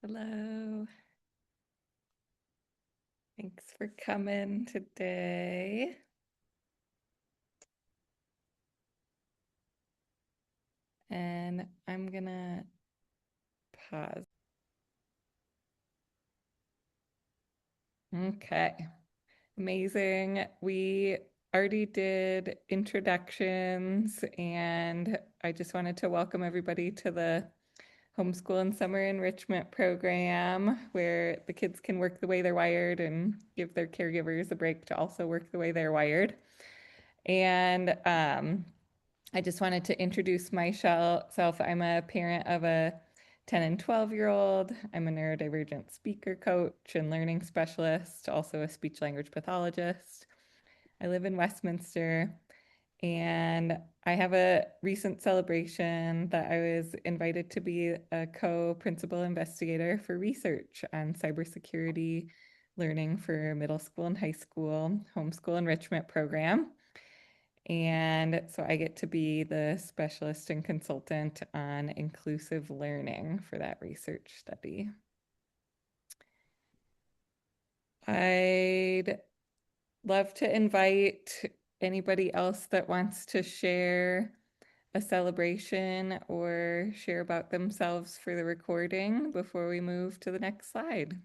Hello. Thanks for coming today. And I'm gonna pause. Okay. Amazing. We already did introductions, and I just wanted to welcome everybody to the Homeschool and Summer Enrichment program, where the kids can work the way they're wired and give their caregivers a break to also work the way they're wired. And I just wanted to introduce myself. I'm a parent of a 10 and 12-year-old. I'm a neurodivergent speaker coach and learning specialist, also a speech language pathologist. I live in Westminster, and I have a recent celebration that I was invited to be a co-principal investigator for research on cybersecurity learning for middle school and high school homeschool enrichment program. And so I get to be the specialist and consultant on inclusive learning for that research study. I'd love to invite anybody else that wants to share a celebration or share about themselves for the recording before we move to the next slide.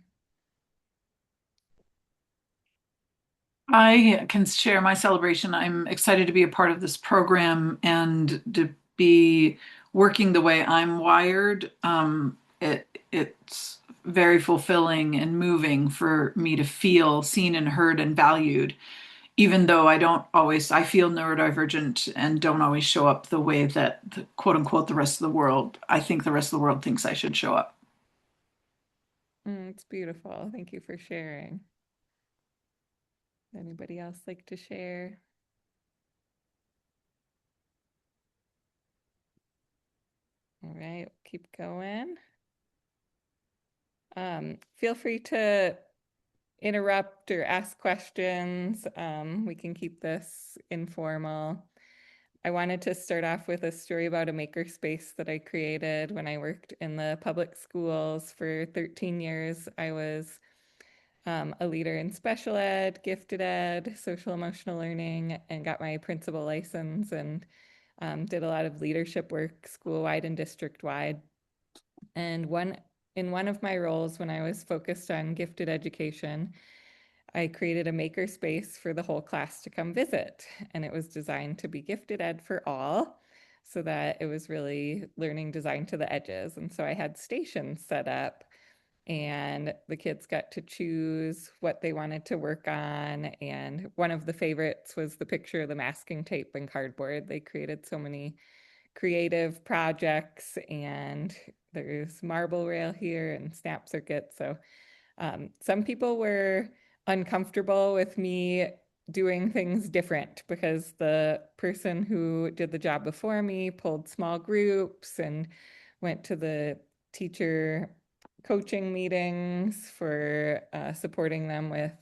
I can share my celebration. I'm excited to be a part of this program and to be working the way I'm wired. It's very fulfilling and moving for me to feel seen and heard and valued, even though I feel neurodivergent and don't always show up the way that quote unquote the rest of the world, I think the rest of the world thinks I should show up. It's beautiful. Thank you for sharing. Anybody else like to share? All right, keep going. Feel free to interrupt or ask questions. We can keep this informal. I wanted to start off with a story about a makerspace that I created when I worked in the public schools for 13 years. I was a leader in special ed, gifted ed, social emotional learning, and got my principal license and did a lot of leadership work school-wide and district-wide. And in one of my roles when I was focused on gifted education, I created a maker space for the whole class to come visit. And it was designed to be gifted ed for all so that it was really learning design to the edges. And so I had stations set up and the kids got to choose what they wanted to work on. And one of the favorites was the picture of the masking tape and cardboard. They created so many creative projects, and there's marble rail here and snap circuits. So some people were uncomfortable with me doing things different because the person who did the job before me pulled small groups and went to the teacher coaching meetings for supporting them with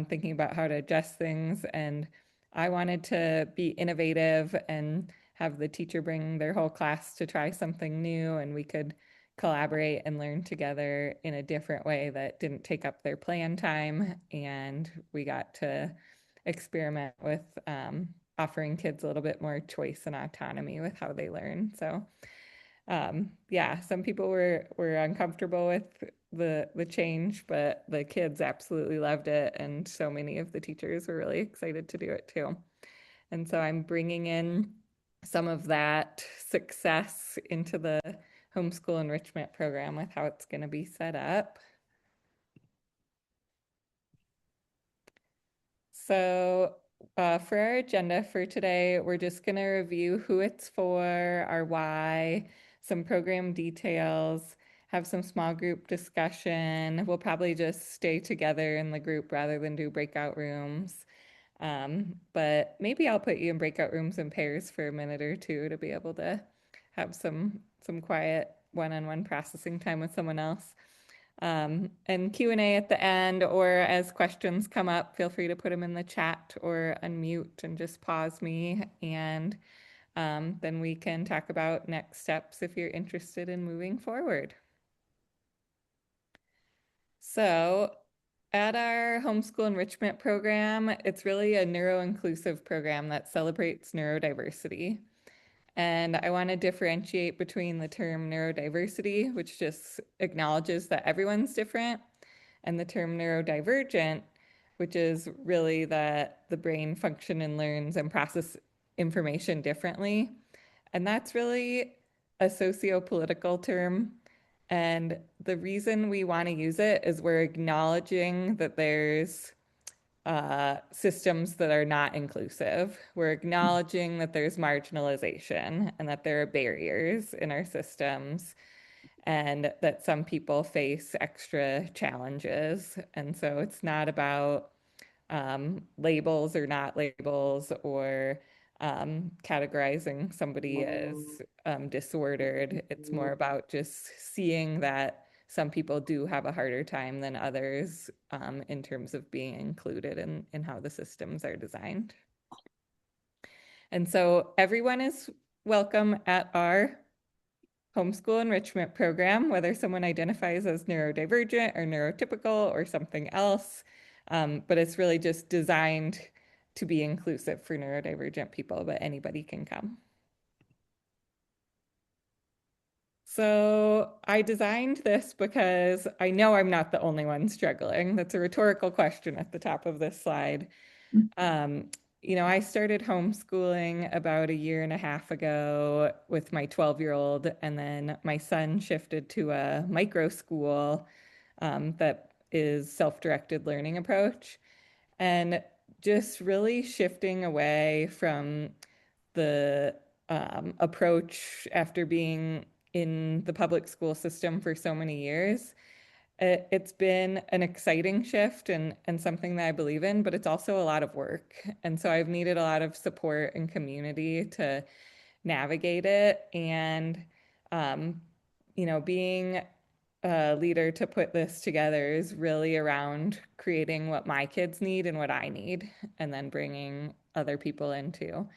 thinking about how to adjust things. And I wanted to be innovative and have the teacher bring their whole class to try something new, and we could collaborate and learn together in a different way that didn't take up their plan time. And we got to experiment with offering kids a little bit more choice and autonomy with how they learn. So yeah, some people were uncomfortable with the change, but the kids absolutely loved it, and so many of the teachers were really excited to do it too. And so I'm bringing in some of that success into the homeschool enrichment program with how it's going to be set up. So, for our agenda for today, we're just going to review who it's for, our why, some program details, have some small group discussion. We'll probably just stay together in the group rather than do breakout rooms. But maybe I'll put you in breakout rooms in pairs for a minute or two to be able to have some quiet one-on-one processing time with someone else. And Q&A at the end, or as questions come up, feel free to put them in the chat or unmute and just pause me. And then we can talk about next steps if you're interested in moving forward. So, at our homeschool enrichment program, it's really a neuro-inclusive program that celebrates neurodiversity. And I want to differentiate between the term neurodiversity, which just acknowledges that everyone's different, and the term neurodivergent, which is really that the brain function and learns and process information differently. And that's really a socio-political term. And the reason we want to use it is we're acknowledging that there's systems that are not inclusive. We're acknowledging that there's marginalization and that there are barriers in our systems and that some people face extra challenges. And so it's not about labels or not labels or categorizing somebody as disordered. It's more about just seeing that some people do have a harder time than others in terms of being included in how the systems are designed. And so everyone is welcome at our homeschool enrichment program, whether someone identifies as neurodivergent or neurotypical or something else. But it's really just designed to be inclusive for neurodivergent people, but anybody can come. So I designed this because I know I'm not the only one struggling. That's a rhetorical question at the top of this slide. Um, I started homeschooling about a year and a half ago with my 12-year-old, and then my son shifted to a micro school that is self-directed learning approach. And just really shifting away from the approach after being in the public school system for so many years. It's been an exciting shift and something that I believe in, but it's also a lot of work. And so I've needed a lot of support and community to navigate it. And, um, being a leader to put this together is really around creating what my kids need and what I need, and then bringing other people into.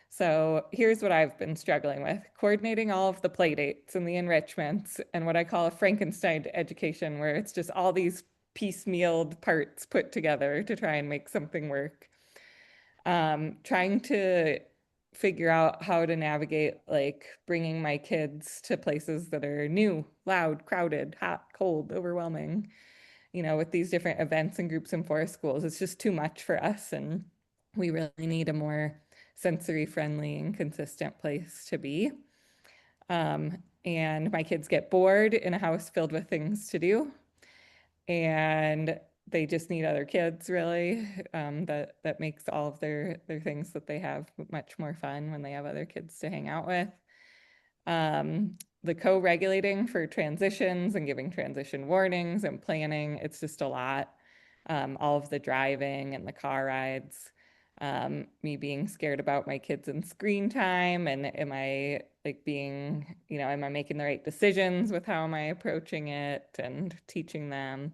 So here's what I've been struggling with: coordinating all of the play dates and the enrichments and what I call a Frankenstein education, where it's just all these piecemealed parts put together to try and make something work. Trying to figure out how to navigate like bringing my kids to places that are new, loud, crowded, hot, cold, overwhelming, with these different events and groups in forest schools. It's just too much for us, and we really need a more sensory friendly and consistent place to be. And my kids get bored in a house filled with things to do, and they just need other kids, really. That makes all of their things that they have much more fun when they have other kids to hang out with. The co-regulating for transitions and giving transition warnings and planning, it's just a lot. All of the driving and the car rides, me being scared about my kids and screen time, and am I like being, am I making the right decisions with how am I approaching it and teaching them?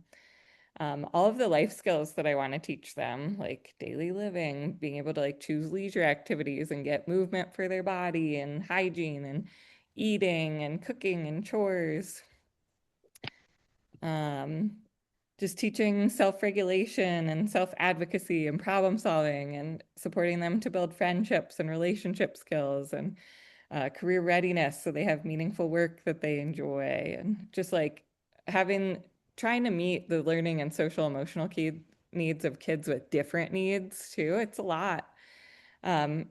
All of the life skills that I want to teach them, like daily living, being able to like choose leisure activities and get movement for their body and hygiene and eating and cooking and chores. Um, just teaching self-regulation and self-advocacy and problem solving and supporting them to build friendships and relationship skills and career readiness so they have meaningful work that they enjoy, and just like having trying to meet the learning and social emotional needs of kids with different needs too. It's a lot. And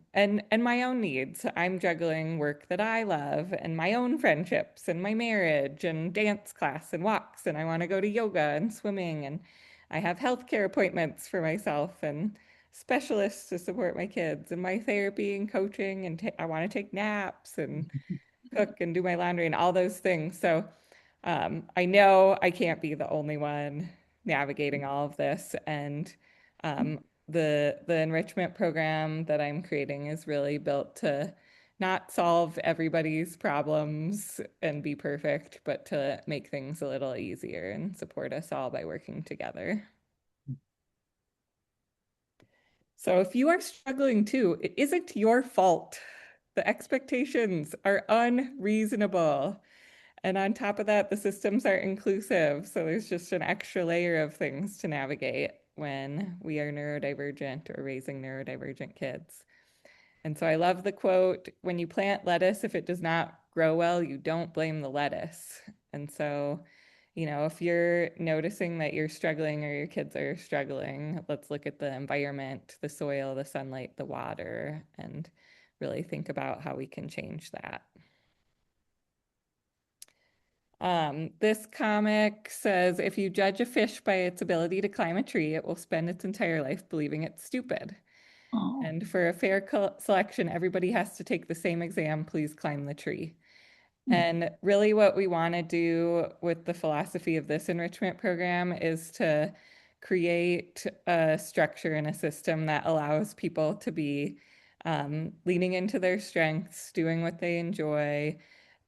my own needs. I'm juggling work that I love and my own friendships and my marriage and dance class and walks, and I want to go to yoga and swimming, and I have healthcare appointments for myself and specialists to support my kids and my therapy and coaching, and I want to take naps and cook and do my laundry and all those things. So I know I can't be the only one navigating all of this, and um, the enrichment program that I'm creating is really built to not solve everybody's problems and be perfect, but to make things a little easier and support us all by working together. So if you are struggling too, it isn't your fault. The expectations are unreasonable. And on top of that, the systems are inclusive. So there's just an extra layer of things to navigate when we are neurodivergent or raising neurodivergent kids. And so I love the quote, when you plant lettuce, if it does not grow well, you don't blame the lettuce. And so, if you're noticing that you're struggling or your kids are struggling, let's look at the environment, the soil, the sunlight, the water, and really think about how we can change that. This comic says if you judge a fish by its ability to climb a tree, it will spend its entire life believing it's stupid. Oh. And for a fair selection, everybody has to take the same exam. Please climb the tree. And really, what we want to do with the philosophy of this enrichment program is to create a structure and a system that allows people to be leaning into their strengths, doing what they enjoy,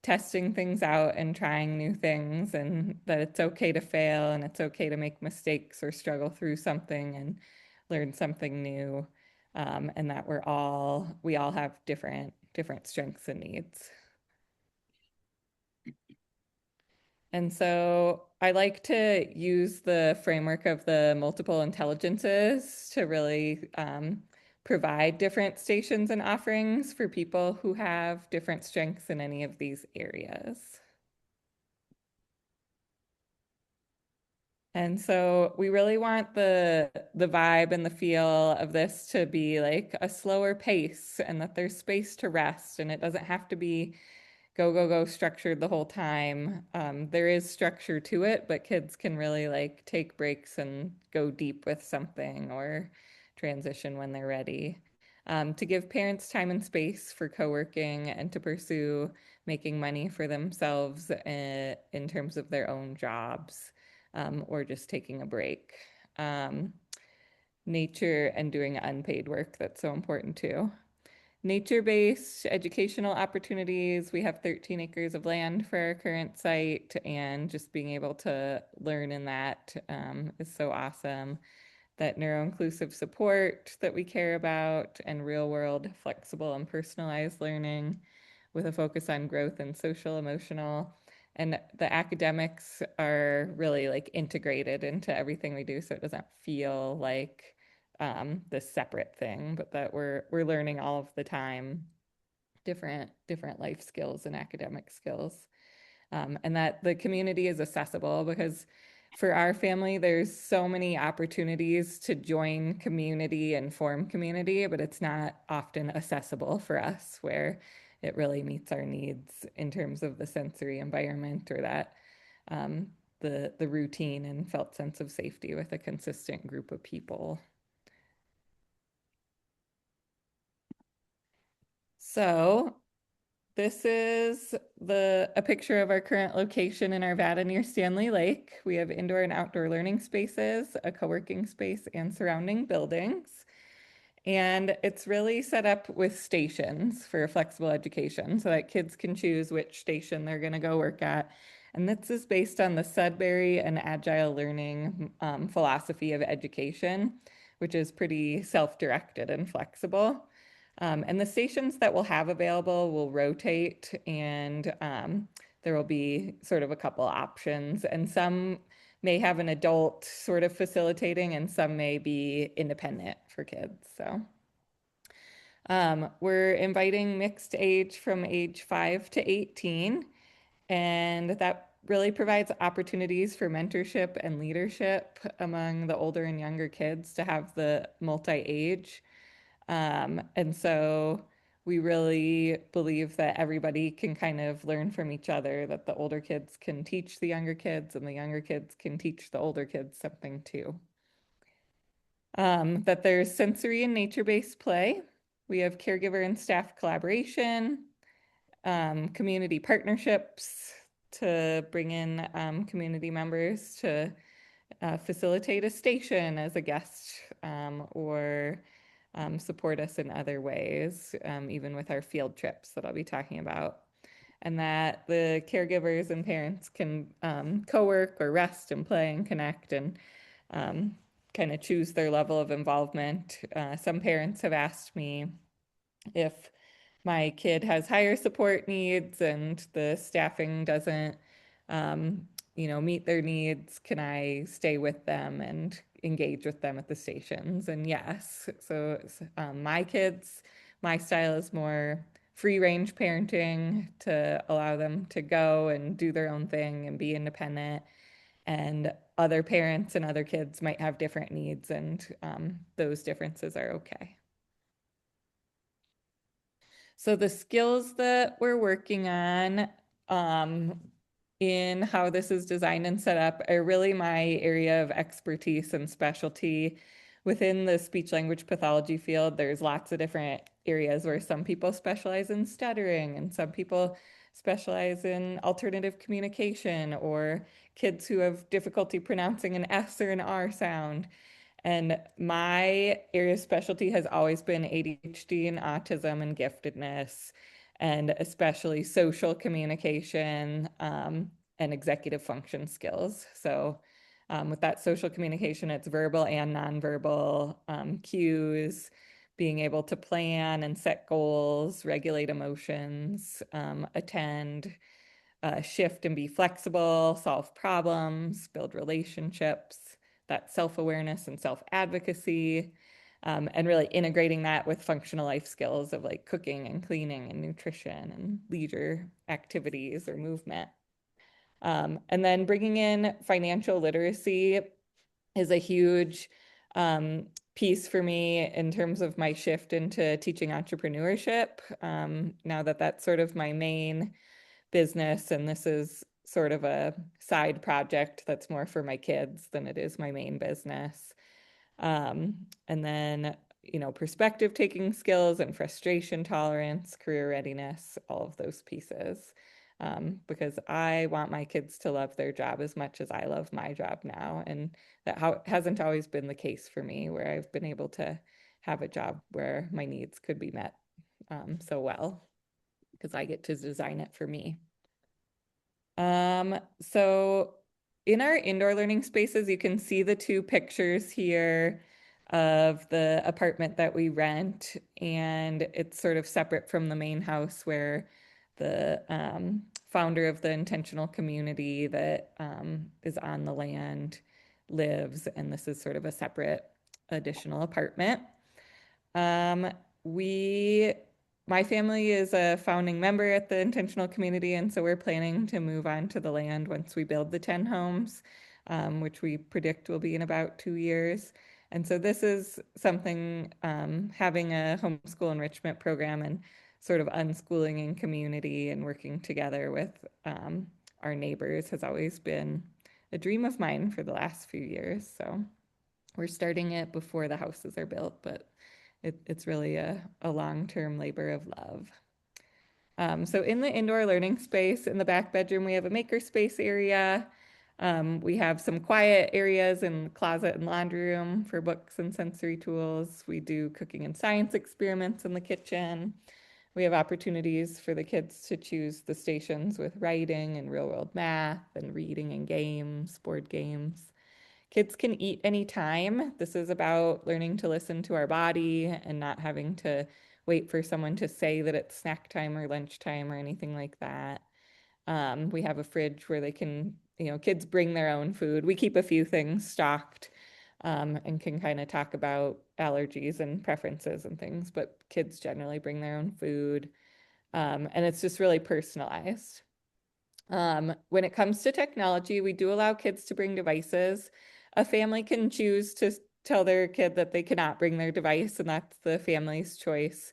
testing things out and trying new things, and that it's okay to fail and it's okay to make mistakes or struggle through something and learn something new. And that we all have different strengths and needs. And so I like to use the framework of the multiple intelligences to really provide different stations and offerings for people who have different strengths in any of these areas. And so we really want the vibe and the feel of this to be like a slower pace and that there's space to rest and it doesn't have to be go, go, go structured the whole time. There is structure to it, but kids can really like take breaks and go deep with something or transition when they're ready. To give parents time and space for co-working and to pursue making money for themselves in terms of their own jobs, or just taking a break. Um, Nature and doing unpaid work, that's so important too. Nature-based educational opportunities. We have 13 acres of land for our current site, and just being able to learn in that is so awesome. That neuro-inclusive support that we care about, and real-world, flexible, and personalized learning with a focus on growth and social, emotional. And the academics are really like integrated into everything we do, so it doesn't feel like this separate thing, but that we're learning all of the time different life skills and academic skills, and that the community is accessible because for our family, there's so many opportunities to join community and form community, but it's not often accessible for us where it really meets our needs in terms of the sensory environment or that um, the routine and felt sense of safety with a consistent group of people. So this is the a picture of our current location in Arvada near Stanley Lake. We have indoor and outdoor learning spaces, a co-working space, and surrounding buildings. And it's really set up with stations for flexible education so that kids can choose which station they're going to go work at. And this is based on the Sudbury and Agile learning philosophy of education, which is pretty self-directed and flexible. And the stations that we'll have available will rotate, and there will be sort of a couple options. And some may have an adult sort of facilitating, and some may be independent for kids. So we're inviting mixed age from age 5 to 18, and that really provides opportunities for mentorship and leadership among the older and younger kids to have the multi-age. And so we really believe that everybody can kind of learn from each other, that the older kids can teach the younger kids and the younger kids can teach the older kids something too. That there's sensory and nature-based play. We have caregiver and staff collaboration, community partnerships to bring in community members to facilitate a station as a guest, or support us in other ways, even with our field trips that I'll be talking about. And that the caregivers and parents can co-work or rest and play and connect and um, kind of choose their level of involvement. Some parents have asked me if my kid has higher support needs and the staffing doesn't, um, meet their needs, can I stay with them and engage with them at the stations? And yes, so my kids, my style is more free range parenting to allow them to go and do their own thing and be independent. And other parents and other kids might have different needs, and those differences are okay. So the skills that we're working on um, in how this is designed and set up are really my area of expertise and specialty. Within the speech language pathology field, there's lots of different areas where some people specialize in stuttering and some people specialize in alternative communication or kids who have difficulty pronouncing an S or an R sound. And my area of specialty has always been ADHD and autism and giftedness, and especially social communication and executive function skills. So, with that social communication, it's verbal and nonverbal cues, being able to plan and set goals, regulate emotions, attend, shift and be flexible, solve problems, build relationships, that self-awareness and self-advocacy, and really integrating that with functional life skills of like cooking and cleaning and nutrition and leisure activities or movement. And then bringing in financial literacy is a huge um, piece for me in terms of my shift into teaching entrepreneurship. Now that that's sort of my main business, and this is sort of a side project that's more for my kids than it is my main business. And then, perspective taking skills and frustration tolerance, career readiness, all of those pieces. Because I want my kids to love their job as much as I love my job now. And that hasn't always been the case for me, where I've been able to have a job where my needs could be met so well, because I get to design it for me. So in our indoor learning spaces, you can see the two pictures here of the apartment that we rent, and it's sort of separate from the main house where the founder of the intentional community that is on the land lives, and this is sort of a separate additional apartment. Um, we, my family is a founding member at the intentional community, and so we're planning to move on to the land once we build the 10 homes, which we predict will be in about 2 years. And so this is something, having a homeschool enrichment program and sort of unschooling in community and working together with our neighbors has always been a dream of mine for the last few years. So we're starting it before the houses are built, but it's really a long-term labor of love. So in the indoor learning space, in the back bedroom, we have a makerspace area. We have some quiet areas in the closet and laundry room for books and sensory tools. We do cooking and science experiments in the kitchen. We have opportunities for the kids to choose the stations with writing and real world math and reading and games, board games. Kids can eat anytime. This is about learning to listen to our body and not having to wait for someone to say that it's snack time or lunchtime or anything like that. We have a fridge where they can, kids bring their own food. We keep a few things stocked and can kind of talk about allergies and preferences and things, but kids generally bring their own food. And it's just really personalized. When it comes to technology, we do allow kids to bring devices. A family can choose to tell their kid that they cannot bring their device, and that's the family's choice,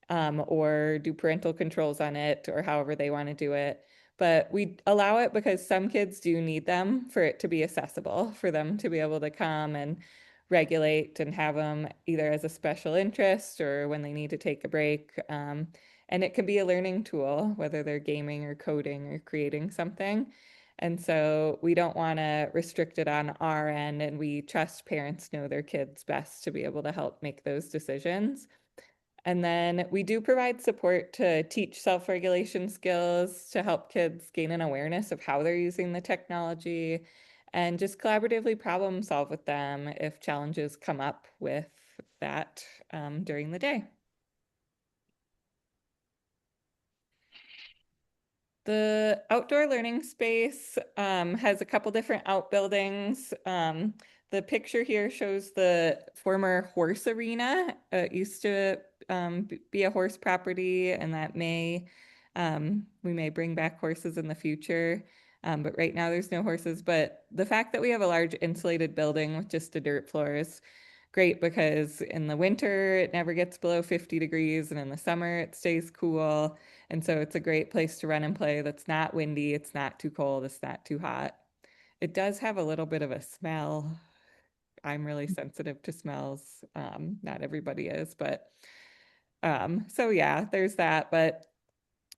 or do parental controls on it, or however they want to do it. But we allow it because some kids do need them for it to be accessible, for them to be able to come and regulate and have them either as a special interest or when they need to take a break. And it can be a learning tool, whether they're gaming or coding or creating something. And so we don't want to restrict it on our end, and we trust parents know their kids best to be able to help make those decisions. And then we do provide support to teach self-regulation skills to help kids gain an awareness of how they're using the technology and just collaboratively problem solve with them if challenges come up with that during the day. The outdoor learning space has a couple different outbuildings. The picture here shows the former horse arena. It used to be a horse property, and we may bring back horses in the future. But right now there's no horses. But the fact that we have a large insulated building with just a dirt floor is great because in the winter it never gets below 50 degrees, and in the summer it stays cool. And so it's a great place to run and play that's not windy, it's not too cold, it's not too hot. It does have a little bit of a smell. I'm really sensitive to smells. Not everybody is, but so yeah, there's that. But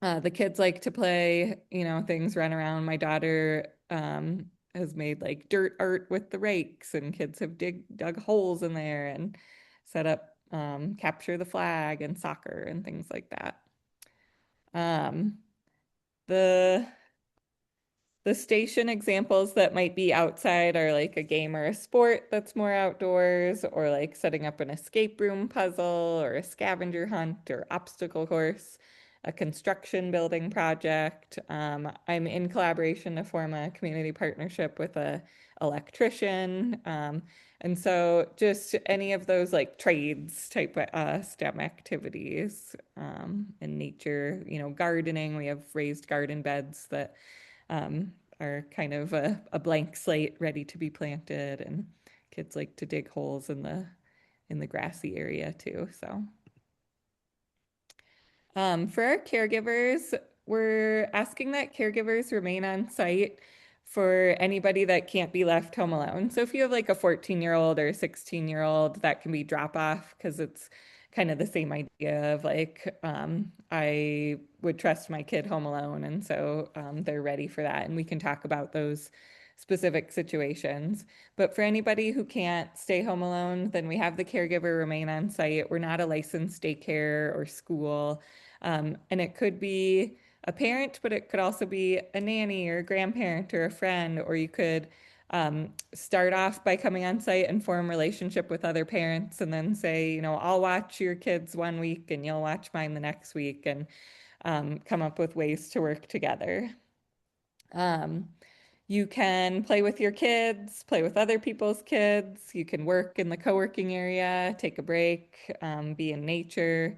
the kids like to play, things run around. My daughter has made like dirt art with the rakes, and kids have dug holes in there and set up capture the flag and soccer and things like that. Um, the The station examples that might be outside are like a game or a sport that's more outdoors, or like setting up an escape room puzzle, or a scavenger hunt, or obstacle course, a construction building project. I'm in collaboration to form a community partnership with a electrician. And so just any of those like trades type STEM activities in nature, gardening. We have raised garden beds that are kind of a blank slate ready to be planted, and kids like to dig holes in the grassy area too. So for our caregivers, we're asking that caregivers remain on site for anybody that can't be left home alone. So if you have like a 14-year-old or a 16-year-old, that can be drop off because it's kind of the same idea of like, I would trust my kid home alone. And so they're ready for that. And we can talk about those specific situations. But for anybody who can't stay home alone, then we have the caregiver remain on site. We're not a licensed daycare or school. And it could be a parent, but it could also be a nanny or a grandparent or a friend, or you could start off by coming on site and form relationship with other parents, and then say, I'll watch your kids one week and you'll watch mine the next week, and come up with ways to work together. Um, you can play with your kids, play with other people's kids. You can work in the co-working area, take a break, be in nature,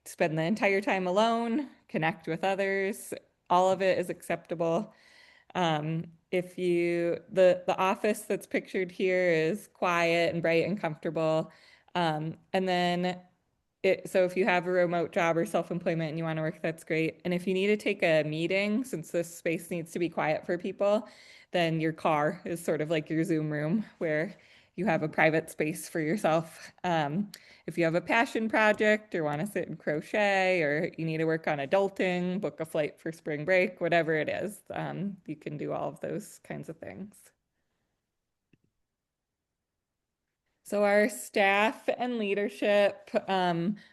spend the entire time alone, connect with others. All of it is acceptable. If you the office that's pictured here is quiet and bright and comfortable. And then so if you have a remote job or self-employment and you want to work, that's great. And if you need to take a meeting, since this space needs to be quiet for people, then your car is sort of like your Zoom room where you have a private space for yourself. If you have a passion project or want to sit and crochet, or you need to work on adulting, book a flight for spring break, whatever it is, you can do all of those kinds of things. So our staff and leadership,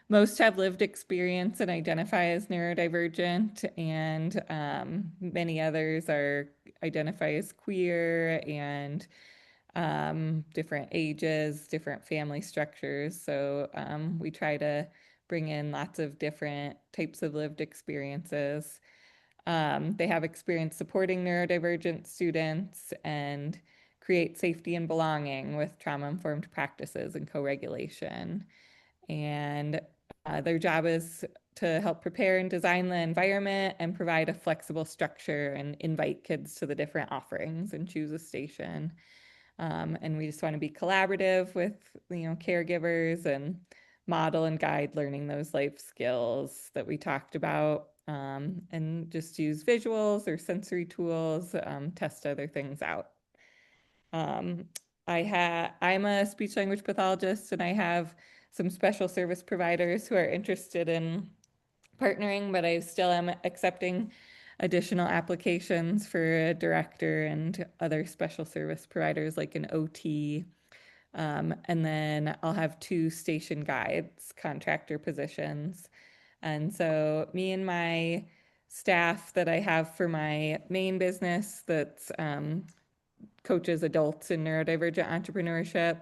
most have lived experience and identify as neurodivergent, and many others are identify as queer and different ages, different family structures. So we try to bring in lots of different types of lived experiences. They have experience supporting neurodivergent students and create safety and belonging with trauma-informed practices and co-regulation. And their job is to help prepare and design the environment and provide a flexible structure and invite kids to the different offerings and choose a station. And we just want to be collaborative with, caregivers, and model and guide learning those life skills that we talked about, and just use visuals or sensory tools, test other things out. Um, I'm a speech language pathologist, and I have some special service providers who are interested in partnering, but I still am accepting additional applications for a director and other special service providers like an OT. And then I'll have two station guides, contractor positions. And so me and my staff that I have for my main business that's coaches adults in neurodivergent entrepreneurship,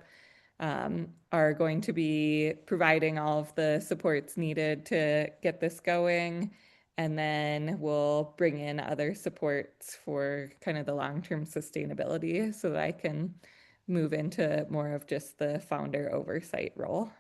are going to be providing all of the supports needed to get this going. And then we'll bring in other supports for kind of the long-term sustainability so that I can move into more of just the founder oversight role.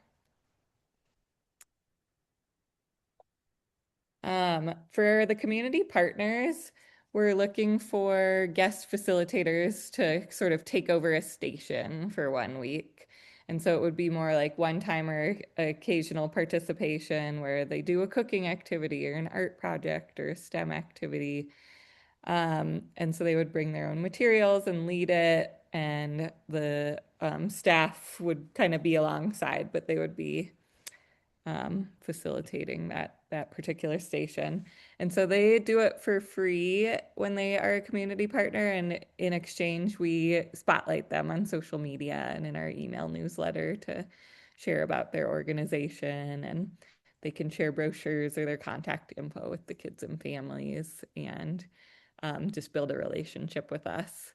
For the community partners, we're looking for guest facilitators to sort of take over a station for 1 week. And so it would be more like one-time or occasional participation where they do a cooking activity or an art project or a STEM activity. And so they would bring their own materials and lead it, and the staff would kind of be alongside, but they would be facilitating that particular station. And so they do it for free when they are a community partner, and in exchange, we spotlight them on social media and in our email newsletter to share about their organization, and they can share brochures or their contact info with the kids and families and just build a relationship with us.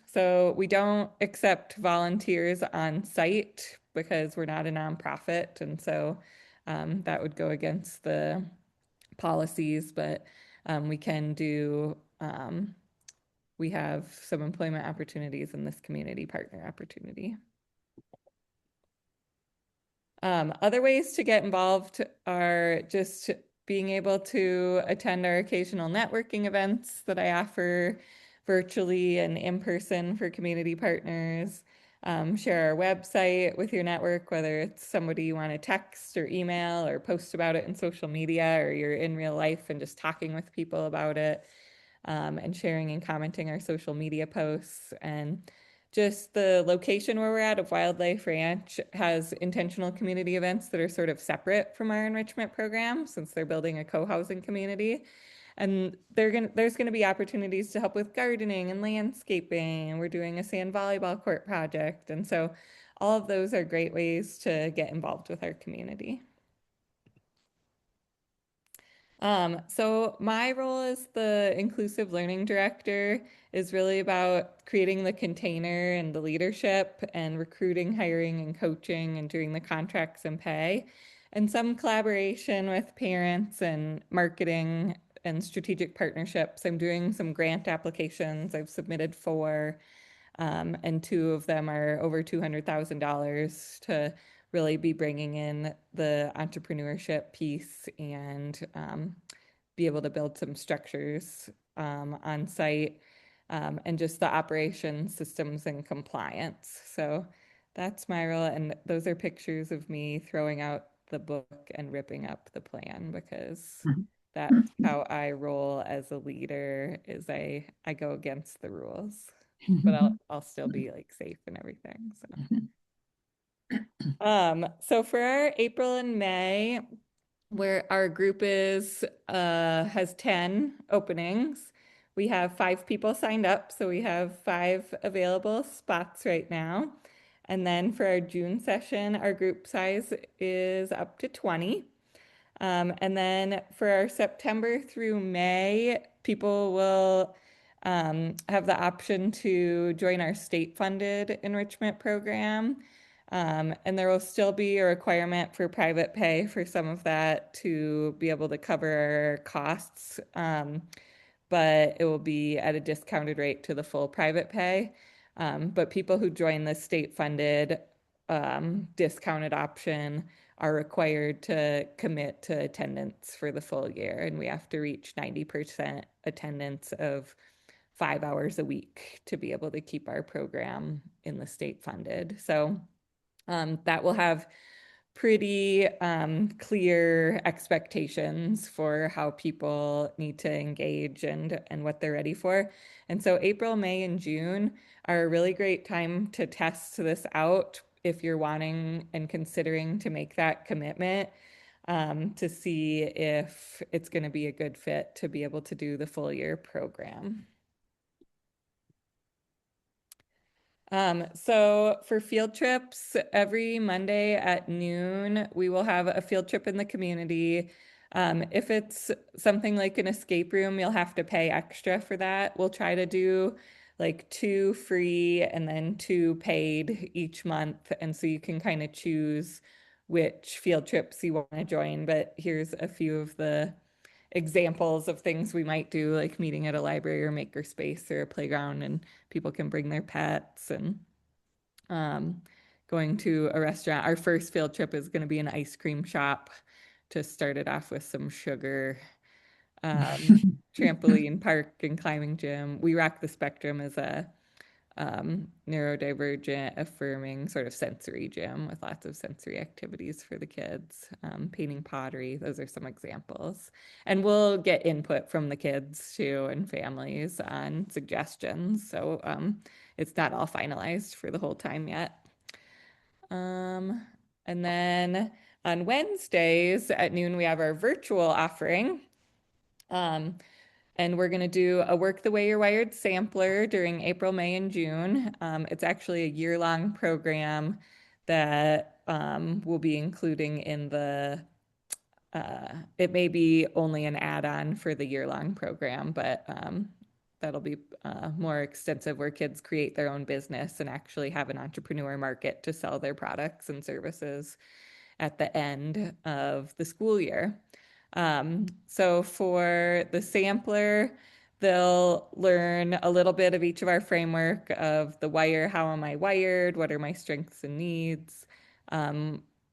So we don't accept volunteers on site because we're not a nonprofit, and so that would go against the policies, but we can do, we have some employment opportunities in this community partner opportunity. Other ways to get involved are just being able to attend our occasional networking events that I offer virtually and in person for community partners. Share our website with your network, whether it's somebody you want to text or email or post about it in social media, or you're in real life and just talking with people about it, and sharing and commenting our social media posts. And just the location where we're at of Wildlife Ranch has intentional community events that are sort of separate from our enrichment program since they're building a co-housing community. And there's gonna be opportunities to help with gardening and landscaping, and we're doing a sand volleyball court project. And so all of those are great ways to get involved with our community. So my role as the inclusive learning director is really about creating the container and the leadership and recruiting, hiring, and coaching and doing the contracts and pay, and some collaboration with parents and marketing and strategic partnerships. I'm doing some grant applications. I've submitted 4, and 2 of them are over $200,000 to really be bringing in the entrepreneurship piece and be able to build some structures on site, and just the operation systems and compliance. So that's my role. And those are pictures of me throwing out the book and ripping up the plan because that's how I roll as a leader is I go against the rules, but I'll still be like safe and everything. So for our April and May, where our group is has 10 openings. We have 5 people signed up, so we have 5 available spots right now. And then for our June session, our group size is up to 20. And then for our September through May, people will have the option to join our state-funded enrichment program. And there will still be a requirement for private pay for some of that to be able to cover our costs, but it will be at a discounted rate to the full private pay. But people who join the state-funded discounted option are required to commit to attendance for the full year, and we have to reach 90% attendance of 5 hours a week to be able to keep our program in the state funded. So that will have pretty clear expectations for how people need to engage and what they're ready for. And so April, May, and June are a really great time to test this out if you're wanting and considering to make that commitment, to see if it's going to be a good fit to be able to do the full year program. So for field trips, every Monday at noon, we will have a field trip in the community. If it's something like an escape room, you'll have to pay extra for that. We'll try to do like 2 free and then 2 paid each month. And so you can kind of choose which field trips you want to join. But here's a few of the examples of things we might do, like meeting at a library or makerspace or a playground, and people can bring their pets and um, going to a restaurant. Our first field trip is going to be an ice cream shop to start it off with some sugar. Trampoline park and climbing gym. We Rock the Spectrum is a neurodivergent, affirming sort of sensory gym with lots of sensory activities for the kids. Painting pottery, those are some examples. And we'll get input from the kids too and families on suggestions. So it's not all finalized for the whole time yet. Um, and then on Wednesdays at noon, we have our virtual offering. Um, and we're going to do a Work the Way You're Wired sampler during April, May, and June. It's actually a year-long program that we'll be including in it may be only an add-on for the year-long program, but that'll be more extensive where kids create their own business and actually have an entrepreneur market to sell their products and services at the end of the school year. So for the sampler, they'll learn a little bit of each of our framework of the wire, how am I wired, what are my strengths and needs,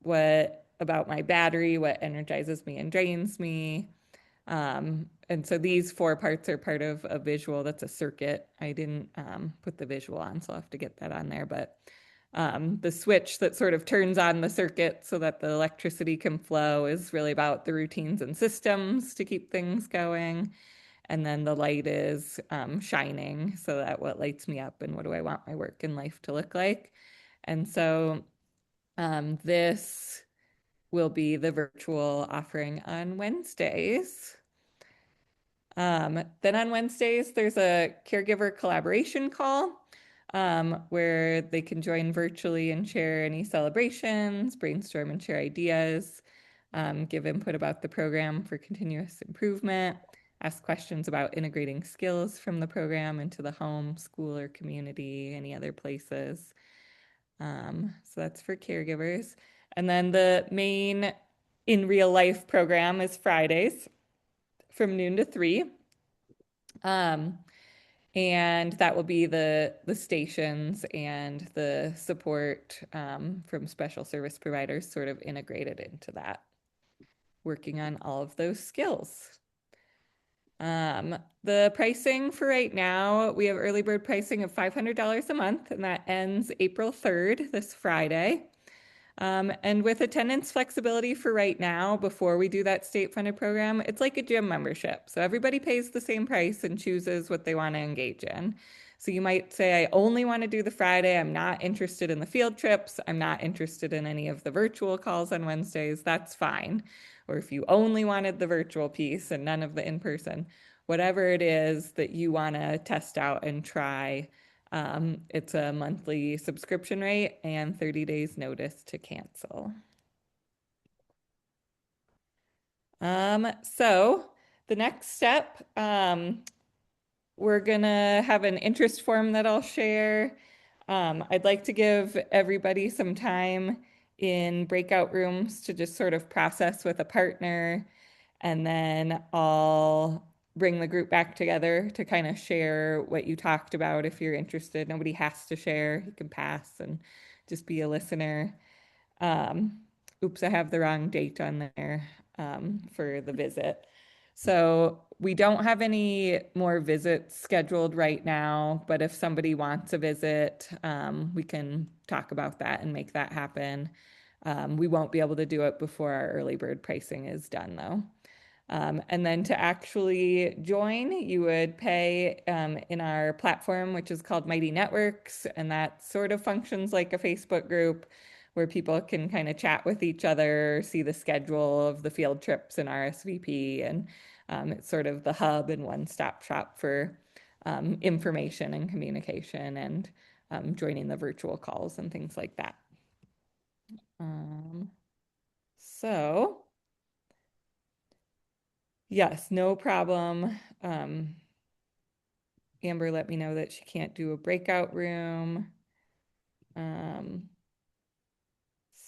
what about my battery, what energizes me and drains me. And so these four parts are part of a visual that's a circuit. I didn't put the visual on, so I'll have to get that on there. But the switch that sort of turns on the circuit so that the electricity can flow is really about the routines and systems to keep things going. And then the light is shining so that what lights me up and what do I want my work and life to look like. And so this will be the virtual offering on Wednesdays. Then on Wednesdays, there's a caregiver collaboration call where they can join virtually and share any celebrations, brainstorm and share ideas, give input about the program for continuous improvement, ask questions about integrating skills from the program into the home, school, or community, any other places. So that's for caregivers. And then the main in real life program is Fridays from noon to 3. Um, and that will be the stations and the support from special service providers sort of integrated into that, working on all of those skills. The pricing for right now, we have early bird pricing of $500 a month, and that ends April 3rd, this Friday. And with attendance flexibility for right now, before we do that state funded program, it's like a gym membership. So everybody pays the same price and chooses what they want to engage in. So you might say, I only want to do the Friday. I'm not interested in the field trips. I'm not interested in any of the virtual calls on Wednesdays. That's fine. Or if you only wanted the virtual piece and none of the in person, whatever it is that you want to test out and try, it's a monthly subscription rate and 30 days notice to cancel. So the next step, we're gonna have an interest form that I'll share. I'd like to give everybody some time in breakout rooms to just sort of process with a partner, and then I'll bring the group back together to kind of share what you talked about if you're interested. Nobody has to share, you can pass and just be a listener. Um, Oops, I have the wrong date on there for the visit. So we don't have any more visits scheduled right now, but if somebody wants a visit, we can talk about that and make that happen. We won't be able to do it before our early bird pricing is done, though. And then to actually join, you would pay in our platform, which is called Mighty Networks, and that sort of functions like a Facebook group where people can kind of chat with each other, see the schedule of the field trips and RSVP, and it's sort of the hub and one-stop shop for information and communication and joining the virtual calls and things like that. Um, so, yes, no problem. Amber let me know that she can't do a breakout room. Um,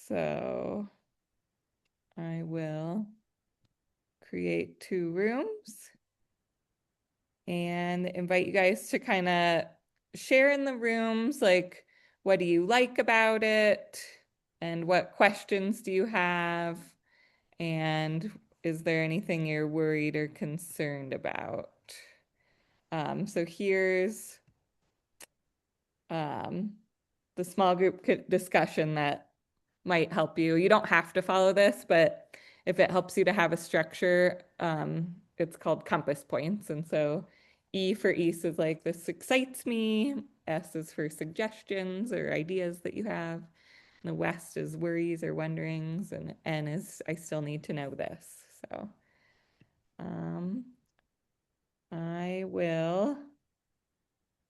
so I will create 2 rooms and invite you guys to kind of share in the rooms, like what do you like about it and what questions do you have and is there anything you're worried or concerned about? So here's um, the small group discussion that might help you. You don't have to follow this, but if it helps you to have a structure, it's called compass points. And so E for East is like, this excites me. S is for suggestions or ideas that you have. And the West is worries or wonderings. And N is, I still need to know this. So um, I will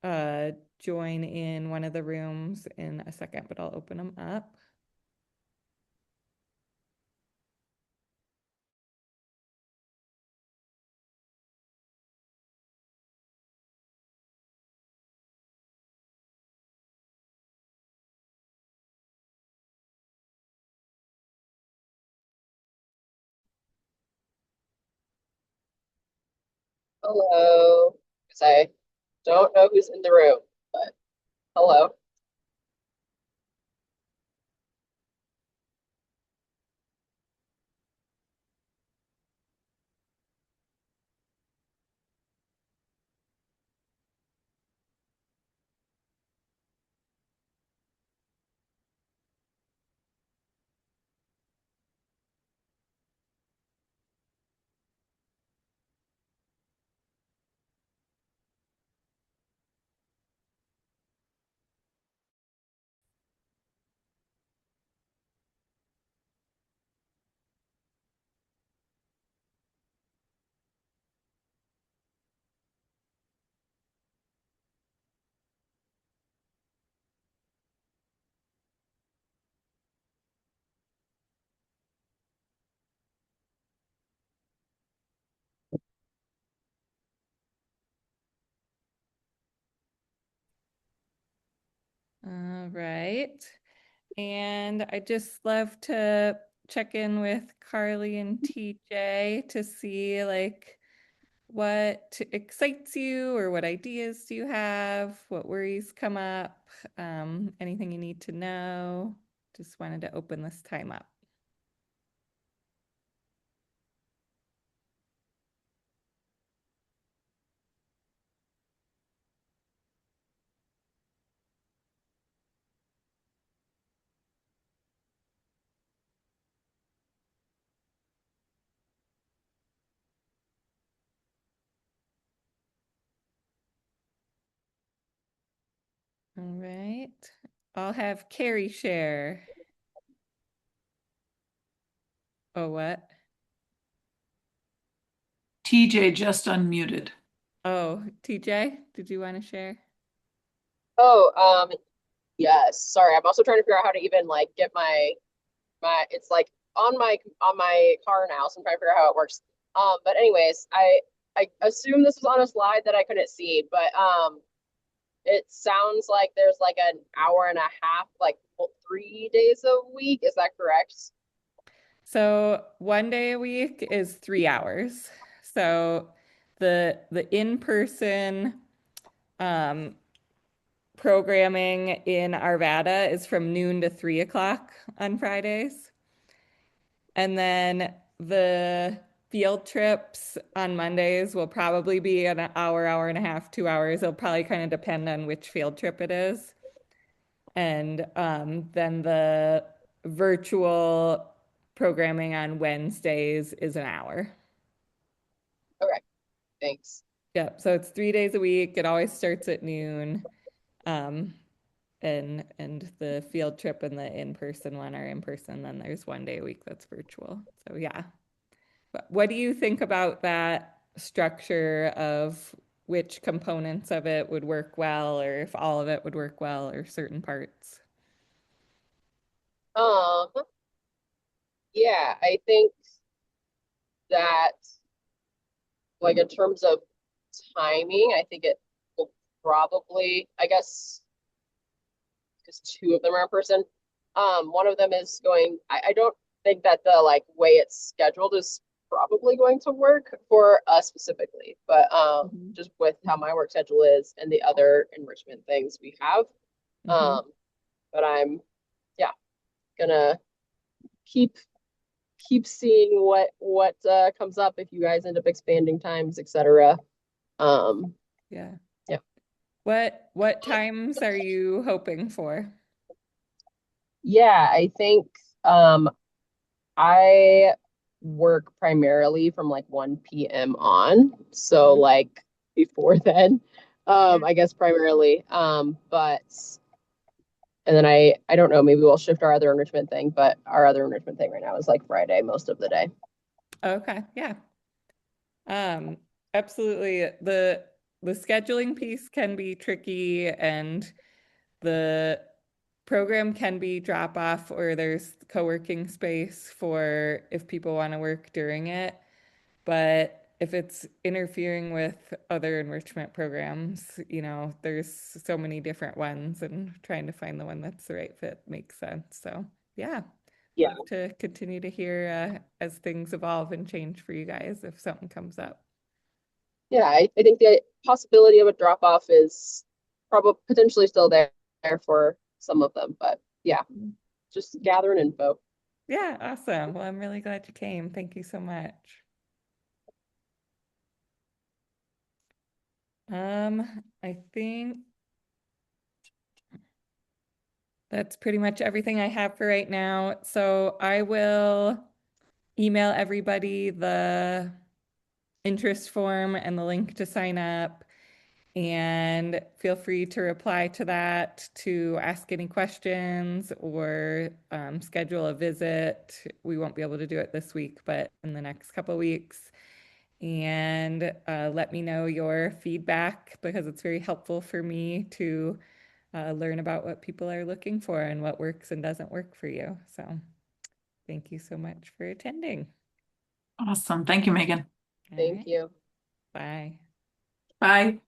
uh, join in one of the rooms in a second, but I'll open them up. Hello. Because I don't know who's in the room, but hello. All right. And I just love to check in with Carly and TJ to see like what excites you or what ideas do you have, what worries come up, anything you need to know. Just wanted to open this time up. All right. I'll have Carrie share. Oh, what? TJ just unmuted. Oh, TJ, did you want to share? Oh, yes. Sorry, I'm also trying to figure out how to even like get my it's like on my car now, so I'm trying to figure out how it works. But anyways, I assume this was on a slide that I couldn't see, but it sounds like there's like an hour and a half, like 3 days a week. Is that correct? So 1 day a week is 3 hours. So the in-person um, programming in Arvada is from noon to 3 o'clock on Fridays. And then the field trips on Mondays will probably be an hour, hour and a half, 2 hours. It'll probably kind of depend on which field trip it is. And then the virtual programming on Wednesdays is an hour. Okay, thanks. Yep. So it's 3 days a week. It always starts at noon. Um, and the field trip and the in-person one are in person. Then there's 1 day a week that's virtual. So yeah. But what do you think about that structure of which components of it would work well, or if all of it would work well, or certain parts? Um, yeah, I think that like in terms of timing, I think it will probably, I guess, because two of them are in person. One of them is going. I don't think that the like way it's scheduled is probably going to work for us specifically, but Mhm. just with how my work schedule is and the other enrichment things we have. Mhm. Um, but I'm yeah, gonna keep keep seeing what comes up if you guys end up expanding times, etc. Um, Yeah. yeah. What times are you hoping for? Yeah, I think I work primarily from like 1 p.m. on. So Mhm. like before then, Yeah. I guess primarily. But and then I don't know, maybe we'll shift our other enrichment thing, but our other enrichment thing right now is like Friday most of the day. Okay. Yeah. Um, Absolutely. The scheduling piece can be tricky and the program can be drop off or there's co-working space for if people want to work during it. But if it's interfering with other enrichment programs, there's so many different ones and trying to find the one that's the right fit makes sense. So, yeah, Yeah. love to continue to hear as things evolve and change for you guys if something comes up. Yeah, I think the possibility of a drop off is probably potentially still there for some of them, but yeah, just gathering info. Yeah, awesome. Well, I'm really glad you came. Thank you so much. I think that's pretty much everything I have for right now. So I will email everybody the interest form and the link to sign up. And feel free to reply to that to ask any questions or schedule a visit. We won't be able to do it this week, but in the next couple of weeks. And let me know your feedback because it's very helpful for me to learn about what people are looking for and what works and doesn't work for you. So thank you so much for attending. Awesome. Thank you, Megan. All Thank right. you. Bye. Bye.